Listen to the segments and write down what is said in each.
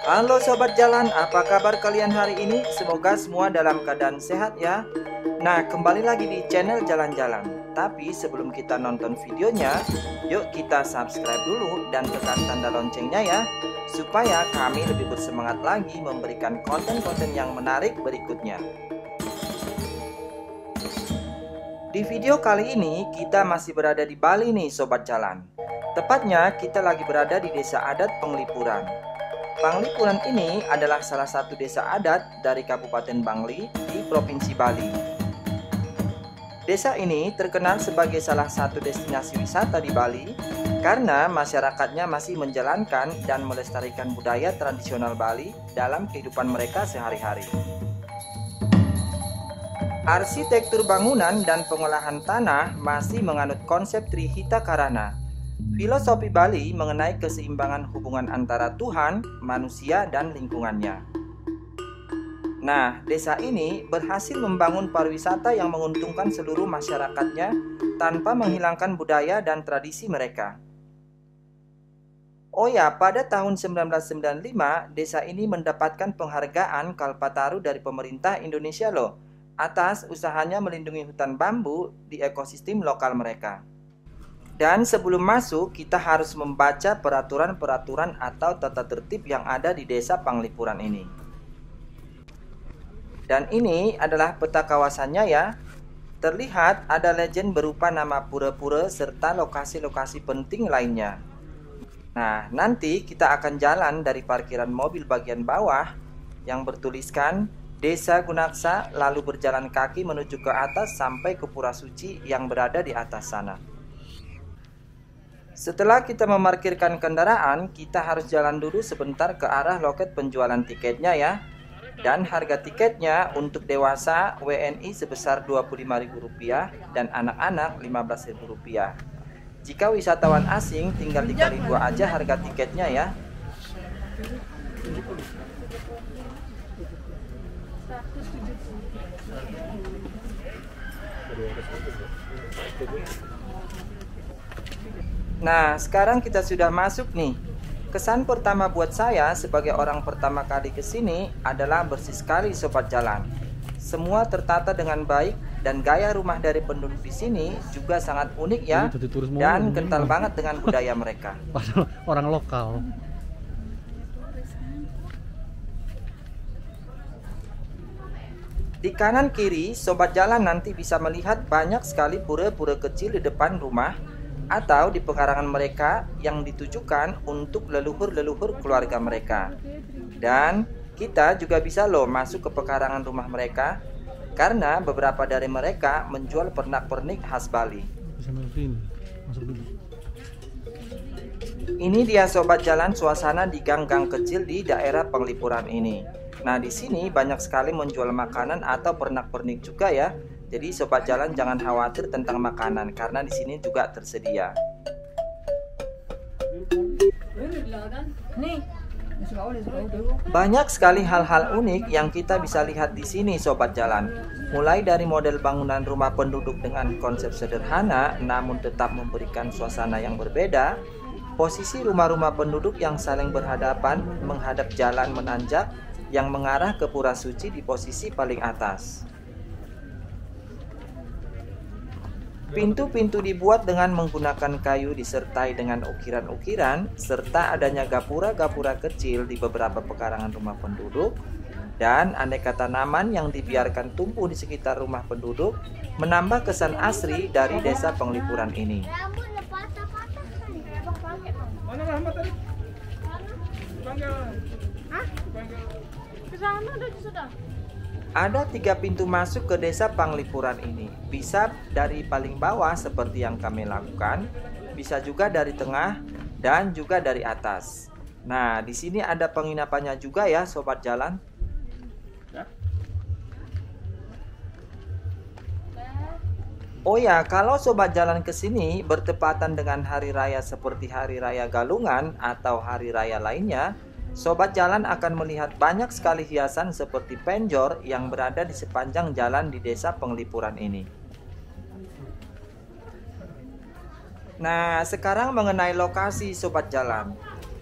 Halo sobat jalan, apa kabar kalian hari ini? Semoga semua dalam keadaan sehat ya. Nah, kembali lagi di channel jalan-jalan. Tapi sebelum kita nonton videonya, yuk kita subscribe dulu dan tekan tanda loncengnya ya, supaya kami lebih bersemangat lagi memberikan konten-konten yang menarik berikutnya. Di video kali ini kita masih berada di Bali nih sobat jalan. Tepatnya kita lagi berada di desa adat Penglipuran. Penglipuran ini adalah salah satu desa adat dari Kabupaten Bangli di Provinsi Bali. Desa ini terkenal sebagai salah satu destinasi wisata di Bali karena masyarakatnya masih menjalankan dan melestarikan budaya tradisional Bali dalam kehidupan mereka sehari-hari. Arsitektur bangunan dan pengolahan tanah masih menganut konsep Trihita Karana. Filosofi Bali mengenai keseimbangan hubungan antara Tuhan, manusia, dan lingkungannya. Nah, desa ini berhasil membangun pariwisata yang menguntungkan seluruh masyarakatnya tanpa menghilangkan budaya dan tradisi mereka. Oh ya, pada tahun 1995, desa ini mendapatkan penghargaan Kalpataru dari pemerintah Indonesia loh, atas usahanya melindungi hutan bambu di ekosistem lokal mereka. Dan sebelum masuk, kita harus membaca peraturan-peraturan atau tata tertib yang ada di desa Penglipuran ini. Dan ini adalah peta kawasannya ya. Terlihat ada legend berupa nama pura-pura serta lokasi-lokasi penting lainnya. Nah, nanti kita akan jalan dari parkiran mobil bagian bawah yang bertuliskan Desa Gunaksa, lalu berjalan kaki menuju ke atas sampai ke Pura Suci yang berada di atas sana. Setelah kita memarkirkan kendaraan, kita harus jalan dulu sebentar ke arah loket penjualan tiketnya ya. Dan harga tiketnya untuk dewasa WNI sebesar Rp25.000 dan anak-anak Rp15.000. Jika wisatawan asing tinggal dikali 2 aja harga tiketnya ya. Nah, sekarang kita sudah masuk nih. Kesan pertama buat saya sebagai orang pertama kali ke sini adalah bersih sekali sobat jalan. Semua tertata dengan baik dan gaya rumah dari penduduk di sini juga sangat unik ya, dan kental banget dengan budaya mereka. Orang lokal. Di kanan kiri, sobat jalan nanti bisa melihat banyak sekali pura-pura kecil di depan rumah atau di pekarangan mereka yang ditujukan untuk leluhur-leluhur keluarga mereka. Dan kita juga bisa loh masuk ke pekarangan rumah mereka karena beberapa dari mereka menjual pernak-pernik khas Bali. Ini dia sobat jalan suasana di gang-gang kecil di daerah Penglipuran ini. Nah, di sini banyak sekali menjual makanan atau pernak-pernik juga ya. Jadi sobat jalan jangan khawatir tentang makanan karena di sini juga tersedia. Banyak sekali hal-hal unik yang kita bisa lihat di sini sobat jalan. Mulai dari model bangunan rumah penduduk dengan konsep sederhana namun tetap memberikan suasana yang berbeda. Posisi rumah-rumah penduduk yang saling berhadapan menghadap jalan menanjak yang mengarah ke Pura Suci di posisi paling atas. Pintu-pintu dibuat dengan menggunakan kayu disertai dengan ukiran-ukiran serta adanya gapura-gapura kecil di beberapa pekarangan rumah penduduk dan aneka tanaman yang dibiarkan tumbuh di sekitar rumah penduduk menambah kesan asri dari desa Penglipuran ini. Ada 3 pintu masuk ke desa Penglipuran ini. Bisa dari paling bawah seperti yang kami lakukan, bisa juga dari tengah dan juga dari atas. Nah, di sini ada penginapannya juga ya, sobat jalan. Oh ya, kalau sobat jalan ke sini bertepatan dengan hari raya seperti hari raya Galungan atau hari raya lainnya, sobat jalan akan melihat banyak sekali hiasan seperti penjor yang berada di sepanjang jalan di desa Penglipuran ini. Nah, sekarang mengenai lokasi sobat jalan.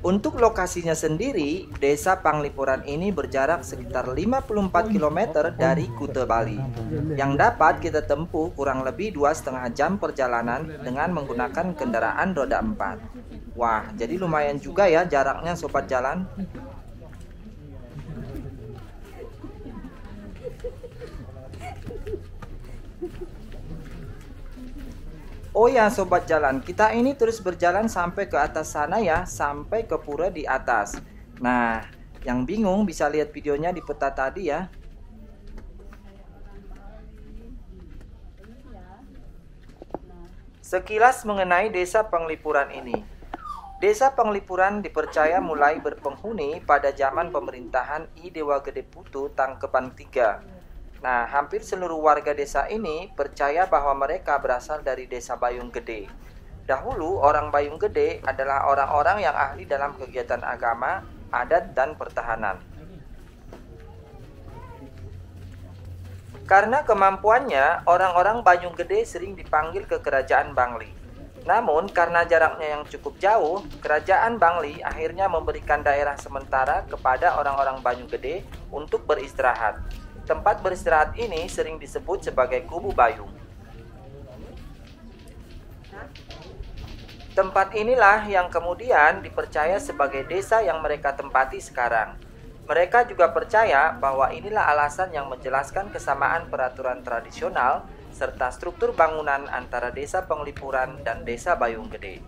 Untuk lokasinya sendiri, Desa Panglipuran ini berjarak sekitar 54 km dari Kuta Bali, yang dapat kita tempuh kurang lebih 2,5 jam perjalanan dengan menggunakan kendaraan roda 4. Wah, jadi lumayan juga ya jaraknya sobat jalan. Oh ya sobat jalan, kita ini terus berjalan sampai ke atas sana ya, sampai ke pura di atas. Nah, yang bingung bisa lihat videonya di peta tadi ya. Sekilas mengenai Desa Panglipuran ini. Desa Panglipuran dipercaya mulai berpenghuni pada zaman pemerintahan I Dewa Gede Putu Tangkeban III. Nah, hampir seluruh warga desa ini percaya bahwa mereka berasal dari Desa Bayung Gede. Dahulu, orang Bayung Gede adalah orang-orang yang ahli dalam kegiatan agama, adat, dan pertahanan. Karena kemampuannya, orang-orang Bayung Gede sering dipanggil ke Kerajaan Bangli. Namun, karena jaraknya yang cukup jauh, Kerajaan Bangli akhirnya memberikan daerah sementara kepada orang-orang Bayung Gede untuk beristirahat. Tempat beristirahat ini sering disebut sebagai Kubu Bayung. Tempat inilah yang kemudian dipercaya sebagai desa yang mereka tempati sekarang. Mereka juga percaya bahwa inilah alasan yang menjelaskan kesamaan peraturan tradisional serta struktur bangunan antara Desa Panglipuran dan Desa Bayung Gede.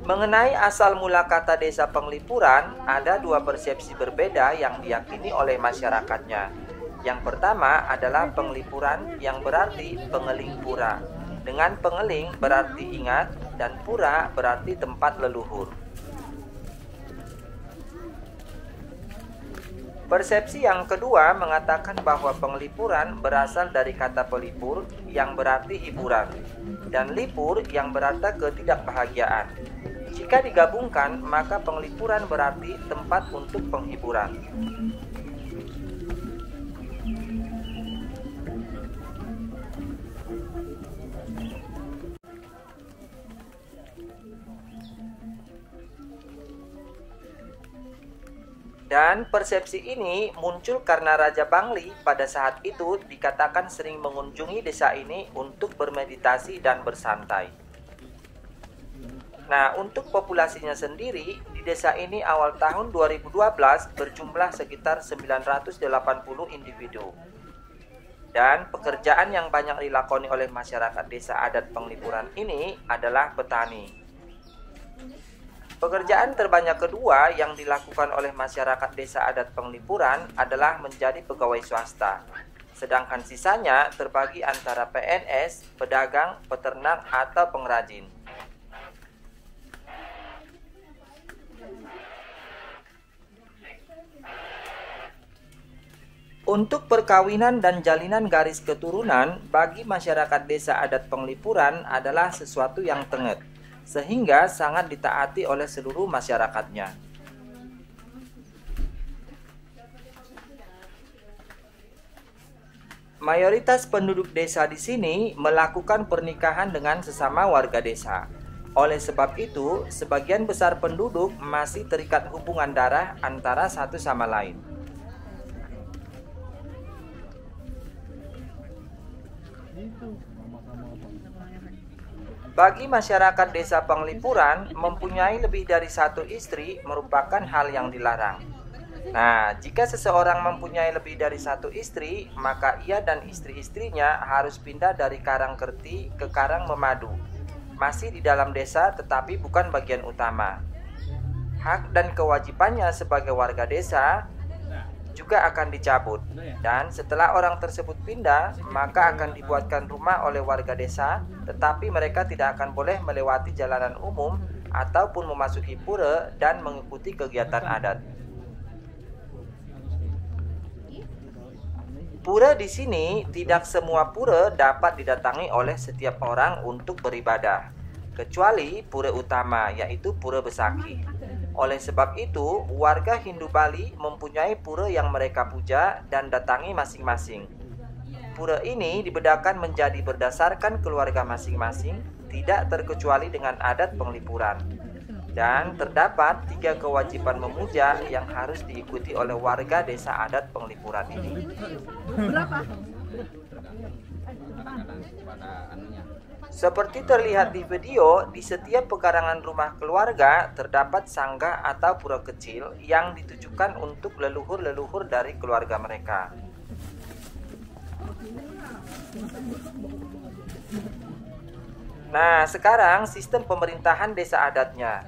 Mengenai asal mula kata Desa Panglipuran, ada dua persepsi berbeda yang diyakini oleh masyarakatnya. Yang pertama adalah penglipuran yang berarti pengeling pura. Dengan pengeling berarti ingat dan pura berarti tempat leluhur. Persepsi yang kedua mengatakan bahwa penglipuran berasal dari kata pelipur yang berarti hiburan dan lipur yang berarti ketidakbahagiaan. Jika digabungkan, maka penglipuran berarti tempat untuk penghiburan. Dan persepsi ini muncul karena Raja Bangli pada saat itu dikatakan sering mengunjungi desa ini untuk bermeditasi dan bersantai. Nah, untuk populasinya sendiri, di desa ini awal tahun 2012 berjumlah sekitar 980 individu. Dan pekerjaan yang banyak dilakoni oleh masyarakat desa adat Panglipuran ini adalah petani. Pekerjaan terbanyak kedua yang dilakukan oleh masyarakat desa adat Panglipuran adalah menjadi pegawai swasta. Sedangkan sisanya terbagi antara PNS, pedagang, peternak, atau pengrajin. Untuk perkawinan dan jalinan garis keturunan bagi masyarakat desa adat Panglipuran adalah sesuatu yang tengit, sehingga sangat ditaati oleh seluruh masyarakatnya. Mayoritas penduduk desa di sini melakukan pernikahan dengan sesama warga desa. Oleh sebab itu, sebagian besar penduduk masih terikat hubungan darah antara satu sama lain. Bagi masyarakat desa Panglipuran, mempunyai lebih dari satu istri merupakan hal yang dilarang. Nah, jika seseorang mempunyai lebih dari satu istri, maka ia dan istri-istrinya harus pindah dari Karangkerti ke Karangmemadu. Masih di dalam desa tetapi bukan bagian utama. Hak dan kewajibannya sebagai warga desa juga akan dicabut, dan setelah orang tersebut pindah, maka akan dibuatkan rumah oleh warga desa, tetapi mereka tidak akan boleh melewati jalanan umum ataupun memasuki pura dan mengikuti kegiatan adat. Pura di sini tidak semua pura dapat didatangi oleh setiap orang untuk beribadah, kecuali pura utama, yaitu Pura Besaki. Oleh sebab itu, warga Hindu Bali mempunyai pura yang mereka puja dan datangi masing-masing. pura ini dibedakan menjadi berdasarkan keluarga masing-masing, tidak terkecuali dengan adat penglipuran. Dan terdapat 3 kewajiban memuja yang harus diikuti oleh warga desa adat penglipuran ini. Seperti terlihat di video, di setiap pekarangan rumah keluarga terdapat sangga atau pura kecil yang ditujukan untuk leluhur-leluhur dari keluarga mereka. Nah, sekarang sistem pemerintahan desa adatnya.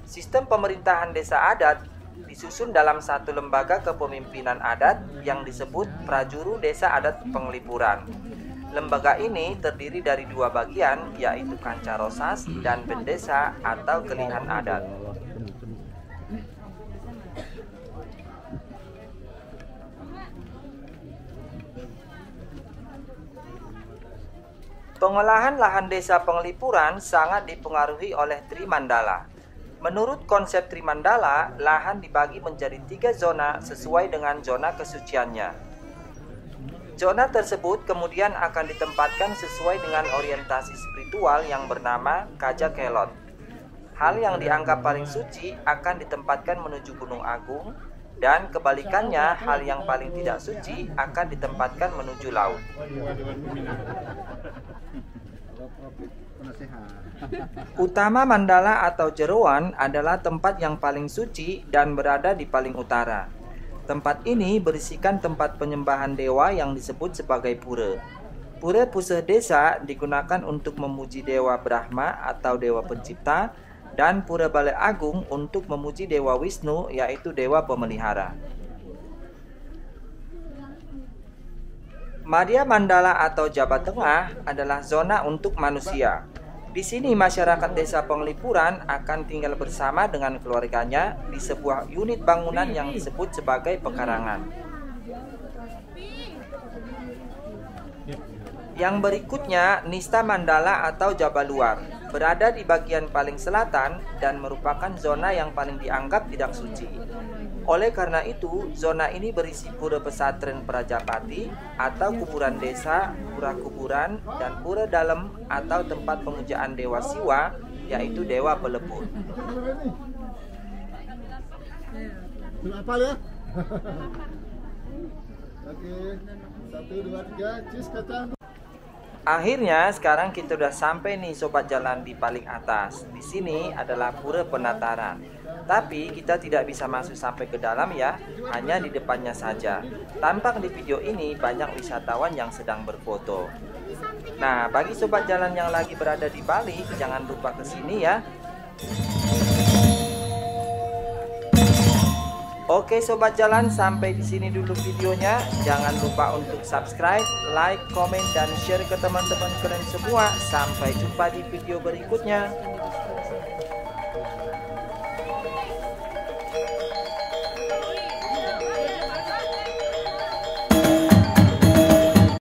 Sistem pemerintahan desa adat disusun dalam satu lembaga kepemimpinan adat yang disebut Prajuru Desa Adat Penglipuran. Lembaga ini terdiri dari 2 bagian, yaitu Kancarosas dan Bendesa atau Kelihan Adat. Pengolahan lahan desa penglipuran sangat dipengaruhi oleh Trimandala. Menurut konsep Trimandala, lahan dibagi menjadi 3 zona sesuai dengan zona kesuciannya. Zona tersebut kemudian akan ditempatkan sesuai dengan orientasi spiritual yang bernama Kaja Kelot. Hal yang dianggap paling suci akan ditempatkan menuju Gunung Agung, dan kebalikannya hal yang paling tidak suci akan ditempatkan menuju laut. Utama Mandala atau Jeroan adalah tempat yang paling suci dan berada di paling utara. Tempat ini berisikan tempat penyembahan dewa yang disebut sebagai pura. Pura Puseh Desa digunakan untuk memuji Dewa Brahma atau Dewa Pencipta, dan Pura Balai Agung untuk memuji Dewa Wisnu, yaitu Dewa Pemelihara. Madhya Mandala atau Jabat Tengah adalah zona untuk manusia. Di sini masyarakat desa penglipuran akan tinggal bersama dengan keluarganya di sebuah unit bangunan yang disebut sebagai pekarangan. Yang berikutnya Nista Mandala atau Jabal Luar, berada di bagian paling selatan dan merupakan zona yang paling dianggap tidak suci. Oleh karena itu, zona ini berisi pura pesantren Prajapati atau kuburan desa, pura kuburan, dan pura dalam atau tempat pemujaan Dewa Siwa, yaitu Dewa Pelebur. Apa ya? Oke, 1, 2, 3, cheers kacang. Akhirnya sekarang kita udah sampai nih sobat jalan di paling atas. Di sini adalah pura penataran. Tapi kita tidak bisa masuk sampai ke dalam ya, hanya di depannya saja. Tampak di video ini banyak wisatawan yang sedang berfoto. Nah, bagi sobat jalan yang lagi berada di Bali, jangan lupa ke sini ya. Oke sobat jalan, sampai di sini dulu videonya. Jangan lupa untuk subscribe, like, komen, dan share ke teman-teman kalian semua. Sampai jumpa di video berikutnya.